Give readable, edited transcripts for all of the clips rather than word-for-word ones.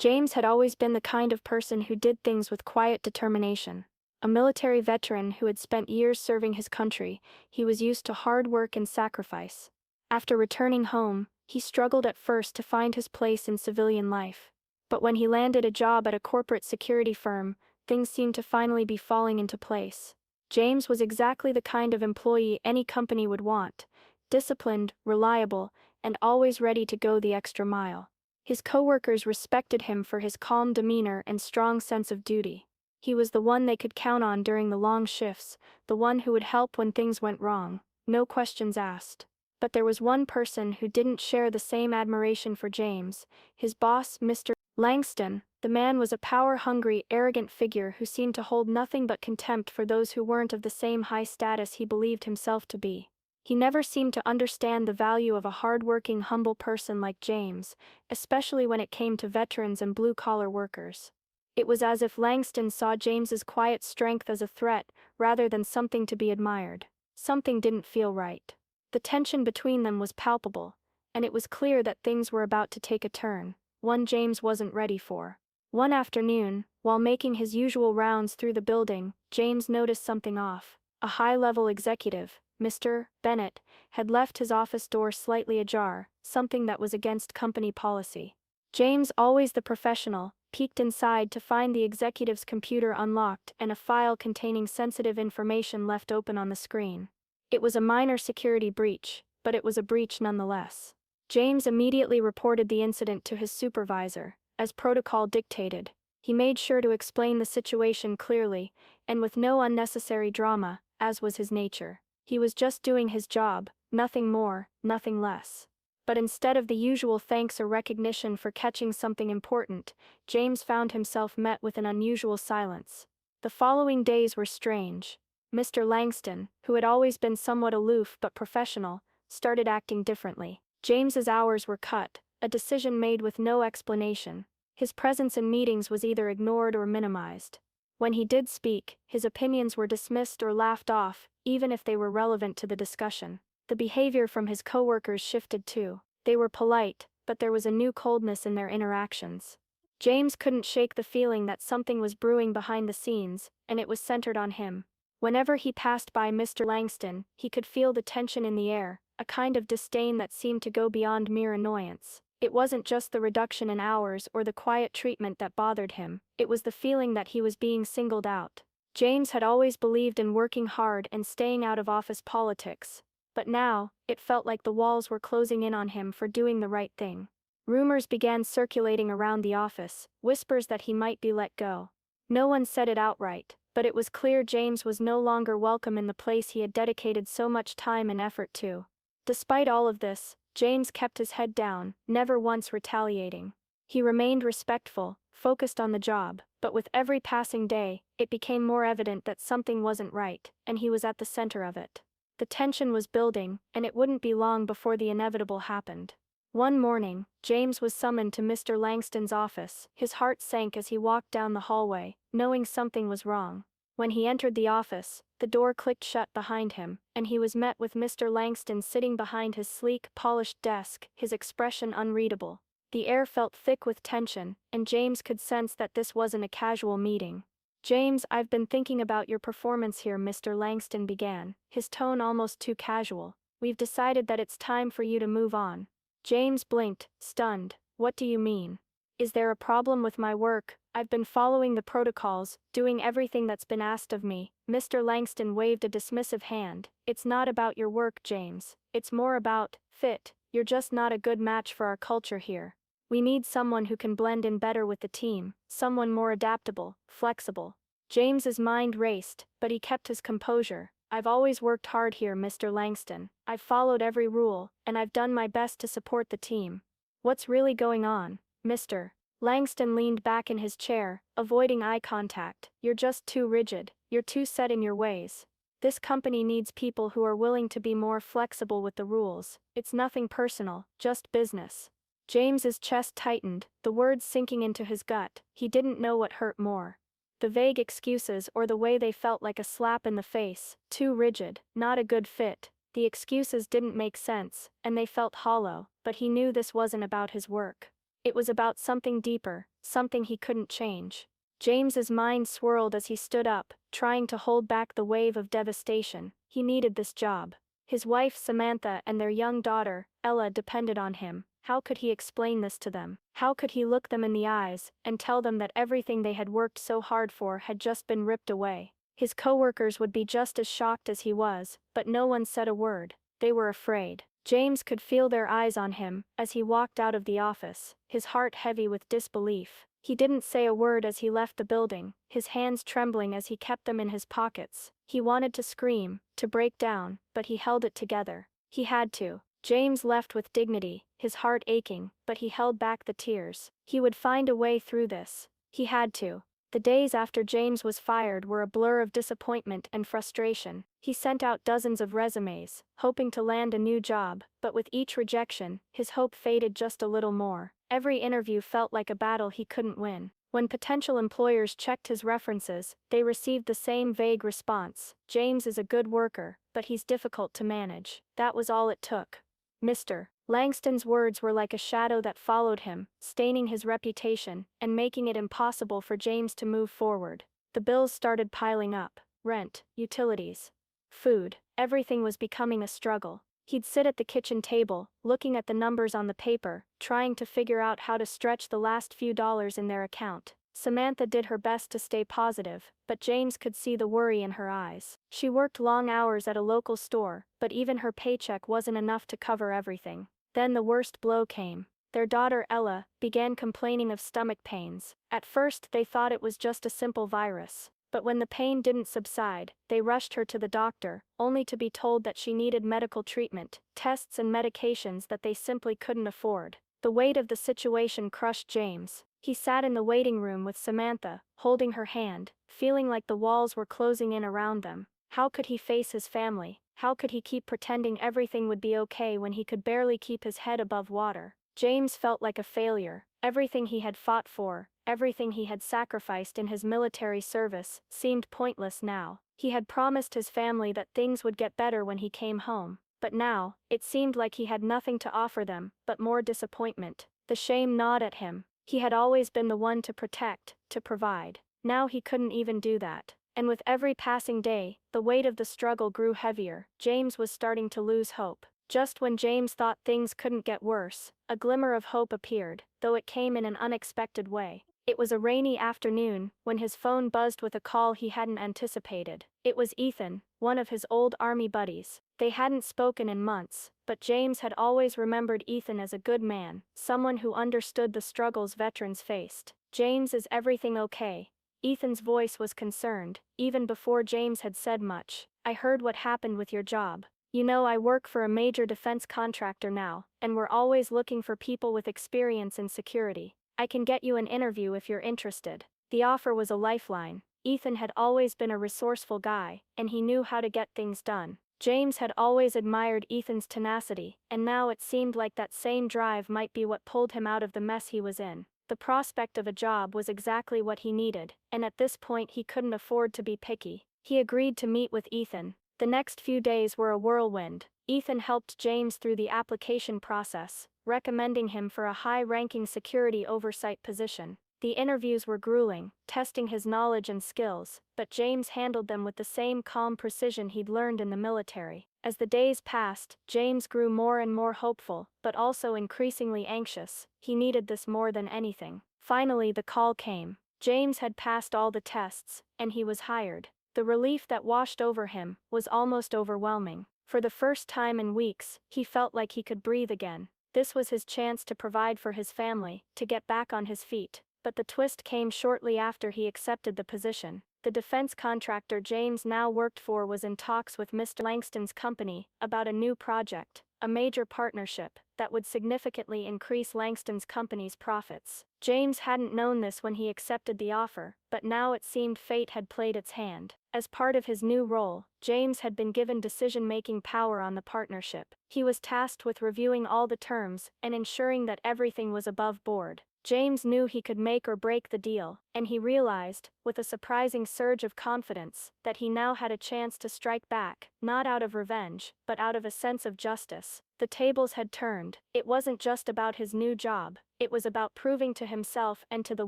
James had always been the kind of person who did things with quiet determination. A military veteran who had spent years serving his country, he was used to hard work and sacrifice. After returning home, he struggled at first to find his place in civilian life. But when he landed a job at a corporate security firm, things seemed to finally be falling into place. James was exactly the kind of employee any company would want: disciplined, reliable, and always ready to go the extra mile. His coworkers respected him for his calm demeanor and strong sense of duty. He was the one they could count on during the long shifts, the one who would help when things went wrong, no questions asked. But there was one person who didn't share the same admiration for James: his boss, Mr. Langston. The man was a power-hungry, arrogant figure who seemed to hold nothing but contempt for those who weren't of the same high status he believed himself to be. He never seemed to understand the value of a hard-working, humble person like James, especially when it came to veterans and blue-collar workers. It was as if Langston saw James's quiet strength as a threat, rather than something to be admired. Something didn't feel right. The tension between them was palpable, and it was clear that things were about to take a turn, one James wasn't ready for. One afternoon, while making his usual rounds through the building, James noticed something off. A high-level executive, Mr. Bennett, had left his office door slightly ajar, something that was against company policy. James, always the professional, peeked inside to find the executive's computer unlocked and a file containing sensitive information left open on the screen. It was a minor security breach, but it was a breach nonetheless. James immediately reported the incident to his supervisor. As protocol dictated, he made sure to explain the situation clearly, and with no unnecessary drama, as was his nature. He was just doing his job, nothing more, nothing less. But instead of the usual thanks or recognition for catching something important, James found himself met with an unusual silence. The following days were strange. Mr. Langston, who had always been somewhat aloof but professional, started acting differently. James's hours were cut, a decision made with no explanation. His presence in meetings was either ignored or minimized. When he did speak, his opinions were dismissed or laughed off, even if they were relevant to the discussion. The behavior from his coworkers shifted too. They were polite, but there was a new coldness in their interactions. James couldn't shake the feeling that something was brewing behind the scenes, and it was centered on him. Whenever he passed by Mr. Langston, he could feel the tension in the air, a kind of disdain that seemed to go beyond mere annoyance. It wasn't just the reduction in hours or the quiet treatment that bothered him, it was the feeling that he was being singled out. James had always believed in working hard and staying out of office politics, but now, it felt like the walls were closing in on him for doing the right thing. Rumors began circulating around the office, whispers that he might be let go. No one said it outright, but it was clear James was no longer welcome in the place he had dedicated so much time and effort to. Despite all of this, James kept his head down, never once retaliating. He remained respectful, focused on the job, but with every passing day, it became more evident that something wasn't right, and he was at the center of it. The tension was building, and it wouldn't be long before the inevitable happened. One morning, James was summoned to Mr. Langston's office. His heart sank as he walked down the hallway, knowing something was wrong. When he entered the office, the door clicked shut behind him, and he was met with Mr. Langston sitting behind his sleek, polished desk, his expression unreadable. The air felt thick with tension, and James could sense that this wasn't a casual meeting. "James, I've been thinking about your performance here," Mr. Langston began, his tone almost too casual. "We've decided that it's time for you to move on." James blinked, stunned. "What do you mean? Is there a problem with my work? I've been following the protocols, doing everything that's been asked of me." Mr. Langston waved a dismissive hand. "It's not about your work, James. It's more about fit. You're just not a good match for our culture here. We need someone who can blend in better with the team, someone more adaptable, flexible." James's mind raced, but he kept his composure. "I've always worked hard here, Mr. Langston. I've followed every rule, and I've done my best to support the team. What's really going on, Mr. Langston leaned back in his chair, avoiding eye contact. "You're just too rigid, you're too set in your ways. This company needs people who are willing to be more flexible with the rules. It's nothing personal, just business." James's chest tightened, the words sinking into his gut. He didn't know what hurt more: the vague excuses or the way they felt like a slap in the face. Too rigid, not a good fit. The excuses didn't make sense, and they felt hollow, but he knew this wasn't about his work. It was about something deeper, something he couldn't change. James's mind swirled as he stood up, trying to hold back the wave of devastation. He needed this job. His wife Samantha and their young daughter, Ella, depended on him. How could he explain this to them? How could he look them in the eyes and tell them that everything they had worked so hard for had just been ripped away? His coworkers would be just as shocked as he was, but no one said a word. They were afraid. James could feel their eyes on him as he walked out of the office, his heart heavy with disbelief. He didn't say a word as he left the building, his hands trembling as he kept them in his pockets. He wanted to scream, to break down, but he held it together. He had to. James left with dignity, his heart aching, but he held back the tears. He would find a way through this. He had to. The days after James was fired were a blur of disappointment and frustration. He sent out dozens of resumes, hoping to land a new job, but with each rejection, his hope faded just a little more. Every interview felt like a battle he couldn't win. When potential employers checked his references, they received the same vague response: "James is a good worker, but he's difficult to manage." That was all it took. Mr. Langston's words were like a shadow that followed him, staining his reputation and making it impossible for James to move forward. The bills started piling up: rent, utilities, food. Everything was becoming a struggle. He'd sit at the kitchen table, looking at the numbers on the paper, trying to figure out how to stretch the last few dollars in their account. Samantha did her best to stay positive, but James could see the worry in her eyes. She worked long hours at a local store, but even her paycheck wasn't enough to cover everything. Then the worst blow came. Their daughter Ella began complaining of stomach pains. At first they thought it was just a simple virus. But when the pain didn't subside, they rushed her to the doctor, only to be told that she needed medical treatment, tests and medications that they simply couldn't afford. The weight of the situation crushed James. He sat in the waiting room with Samantha, holding her hand, feeling like the walls were closing in around them. How could he face his family? How could he keep pretending everything would be okay when he could barely keep his head above water? James felt like a failure. Everything he had fought for, everything he had sacrificed in his military service, seemed pointless now. He had promised his family that things would get better when he came home, but now, it seemed like he had nothing to offer them but more disappointment. The shame gnawed at him. He had always been the one to protect, to provide. Now he couldn't even do that. And with every passing day, the weight of the struggle grew heavier. James was starting to lose hope. Just when James thought things couldn't get worse, a glimmer of hope appeared, though it came in an unexpected way. It was a rainy afternoon when his phone buzzed with a call he hadn't anticipated. It was Ethan, one of his old army buddies. They hadn't spoken in months, but James had always remembered Ethan as a good man, someone who understood the struggles veterans faced. "James, is everything okay?" Ethan's voice was concerned, even before James had said much. "I heard what happened with your job. You know, I work for a major defense contractor now, and we're always looking for people with experience in security. I can get you an interview if you're interested." The offer was a lifeline. Ethan had always been a resourceful guy, and he knew how to get things done. James had always admired Ethan's tenacity, and now it seemed like that same drive might be what pulled him out of the mess he was in. The prospect of a job was exactly what he needed, and at this point he couldn't afford to be picky. He agreed to meet with Ethan. The next few days were a whirlwind. Ethan helped James through the application process, recommending him for a high-ranking security oversight position. The interviews were grueling, testing his knowledge and skills, but James handled them with the same calm precision he'd learned in the military. As the days passed, James grew more and more hopeful, but also increasingly anxious. He needed this more than anything. Finally, the call came. James had passed all the tests, and he was hired. The relief that washed over him was almost overwhelming. For the first time in weeks, he felt like he could breathe again. This was his chance to provide for his family, to get back on his feet. But the twist came shortly after he accepted the position. The defense contractor James now worked for was in talks with Mr. Langston's company about a new project, a major partnership that would significantly increase Langston's company's profits. James hadn't known this when he accepted the offer, but now it seemed fate had played its hand. As part of his new role, James had been given decision-making power on the partnership. He was tasked with reviewing all the terms and ensuring that everything was above board. James knew he could make or break the deal, and he realized, with a surprising surge of confidence, that he now had a chance to strike back, not out of revenge, but out of a sense of justice. The tables had turned. It wasn't just about his new job, it was about proving to himself and to the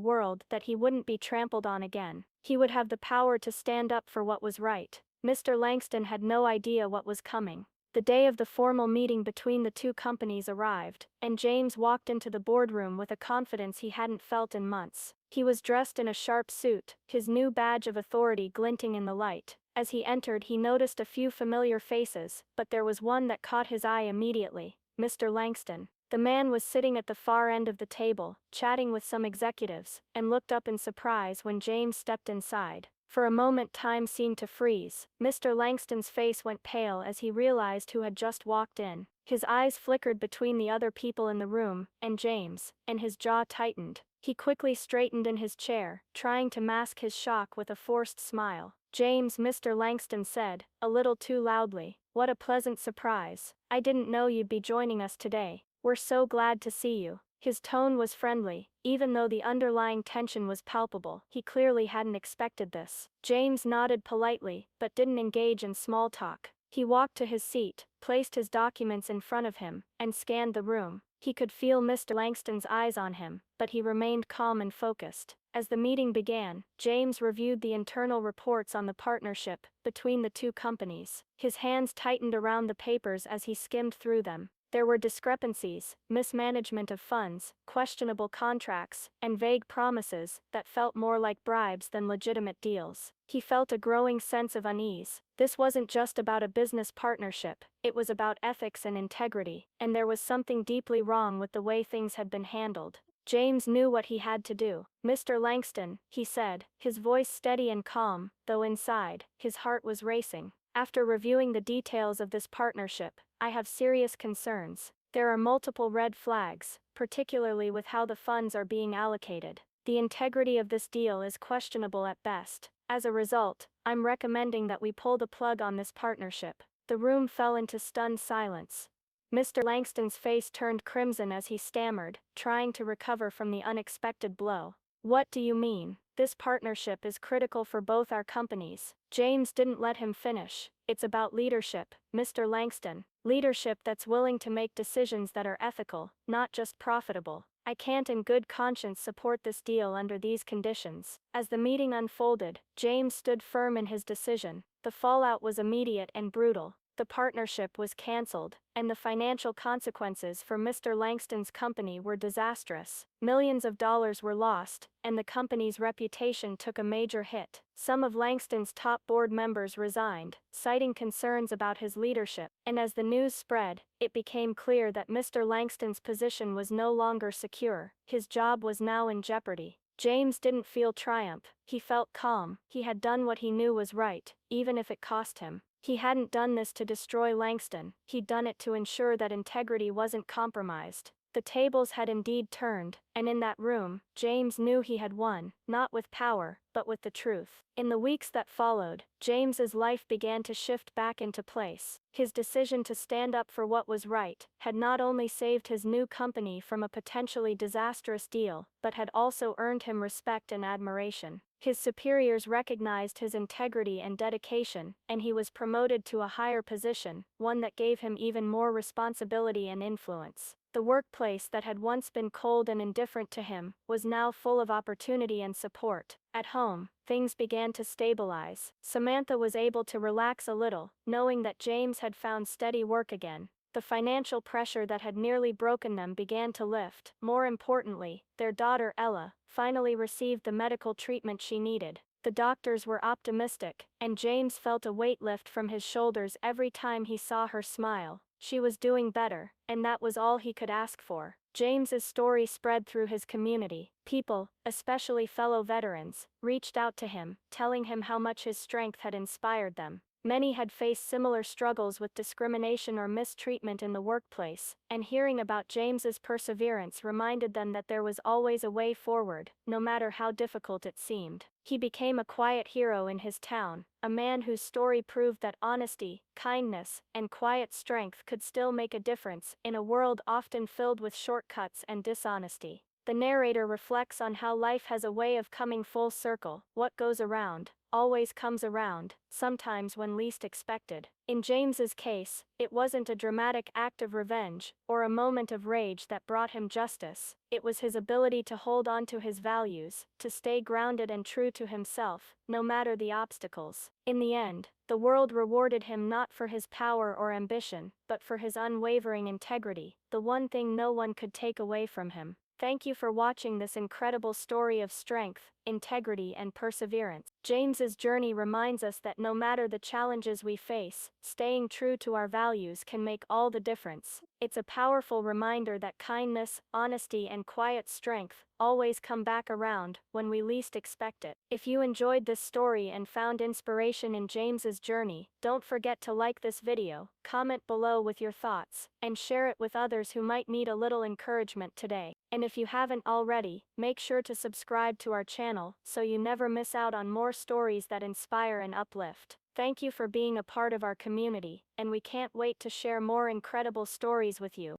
world that he wouldn't be trampled on again. He would have the power to stand up for what was right. Mr. Langston had no idea what was coming. The day of the formal meeting between the two companies arrived, and James walked into the boardroom with a confidence he hadn't felt in months. He was dressed in a sharp suit, his new badge of authority glinting in the light. As he entered, he noticed a few familiar faces, but there was one that caught his eye immediately: Mr. Langston. The man was sitting at the far end of the table, chatting with some executives, and looked up in surprise when James stepped inside. For a moment time seemed to freeze. Mr. Langston's face went pale as he realized who had just walked in. His eyes flickered between the other people in the room, and James, and his jaw tightened. He quickly straightened in his chair, trying to mask his shock with a forced smile. "James," Mr. Langston said, a little too loudly, "what a pleasant surprise. I didn't know you'd be joining us today. We're so glad to see you." His tone was friendly, even though the underlying tension was palpable. He clearly hadn't expected this. James nodded politely, but didn't engage in small talk. He walked to his seat, placed his documents in front of him, and scanned the room. He could feel Mr. Langston's eyes on him, but he remained calm and focused. As the meeting began, James reviewed the internal reports on the partnership between the two companies. His hands tightened around the papers as he skimmed through them. There were discrepancies, mismanagement of funds, questionable contracts, and vague promises that felt more like bribes than legitimate deals. He felt a growing sense of unease. This wasn't just about a business partnership, it was about ethics and integrity, and there was something deeply wrong with the way things had been handled. James knew what he had to do. "Mr. Langston," he said, his voice steady and calm, though inside, his heart was racing. "After reviewing the details of this partnership, I have serious concerns. There are multiple red flags, particularly with how the funds are being allocated. The integrity of this deal is questionable at best. As a result, I'm recommending that we pull the plug on this partnership." The room fell into stunned silence. Mr. Langston's face turned crimson as he stammered, trying to recover from the unexpected blow. "What do you mean? This partnership is critical for both our companies." James didn't let him finish. "It's about leadership, Mr. Langston. Leadership that's willing to make decisions that are ethical, not just profitable. I can't in good conscience support this deal under these conditions." As the meeting unfolded, James stood firm in his decision. The fallout was immediate and brutal. The partnership was cancelled, and the financial consequences for Mr. Langston's company were disastrous. Millions of dollars were lost, and the company's reputation took a major hit. Some of Langston's top board members resigned, citing concerns about his leadership, and as the news spread, it became clear that Mr. Langston's position was no longer secure. His job was now in jeopardy. James didn't feel triumph, he felt calm. He had done what he knew was right, even if it cost him. He hadn't done this to destroy Langston, he'd done it to ensure that integrity wasn't compromised. The tables had indeed turned, and in that room, James knew he had won, not with power, but with the truth. In the weeks that followed, James's life began to shift back into place. His decision to stand up for what was right had not only saved his new company from a potentially disastrous deal, but had also earned him respect and admiration. His superiors recognized his integrity and dedication, and he was promoted to a higher position, one that gave him even more responsibility and influence. The workplace that had once been cold and indifferent to him was now full of opportunity and support. At home, things began to stabilize. Samantha was able to relax a little, knowing that James had found steady work again. The financial pressure that had nearly broken them began to lift. More importantly, their daughter Ella finally received the medical treatment she needed. The doctors were optimistic, and James felt a weight lift from his shoulders every time he saw her smile. She was doing better, and that was all he could ask for. James's story spread through his community. People, especially fellow veterans, reached out to him, telling him how much his strength had inspired them. Many had faced similar struggles with discrimination or mistreatment in the workplace, and hearing about James's perseverance reminded them that there was always a way forward, no matter how difficult it seemed. He became a quiet hero in his town, a man whose story proved that honesty, kindness, and quiet strength could still make a difference in a world often filled with shortcuts and dishonesty. The narrator reflects on how life has a way of coming full circle. What goes around always comes around, sometimes when least expected. In James's case, it wasn't a dramatic act of revenge or a moment of rage that brought him justice. It was his ability to hold on to his values, to stay grounded and true to himself, no matter the obstacles. In the end, the world rewarded him not for his power or ambition, but for his unwavering integrity, the one thing no one could take away from him. Thank you for watching this incredible story of strength, integrity, and perseverance. James's journey reminds us that no matter the challenges we face, staying true to our values can make all the difference. It's a powerful reminder that kindness, honesty, and quiet strength always come back around when we least expect it. If you enjoyed this story and found inspiration in James's journey, don't forget to like this video, comment below with your thoughts, and share it with others who might need a little encouragement today. And if you haven't already, make sure to subscribe to our channel so you never miss out on more stories that inspire and uplift. Thank you for being a part of our community, and we can't wait to share more incredible stories with you.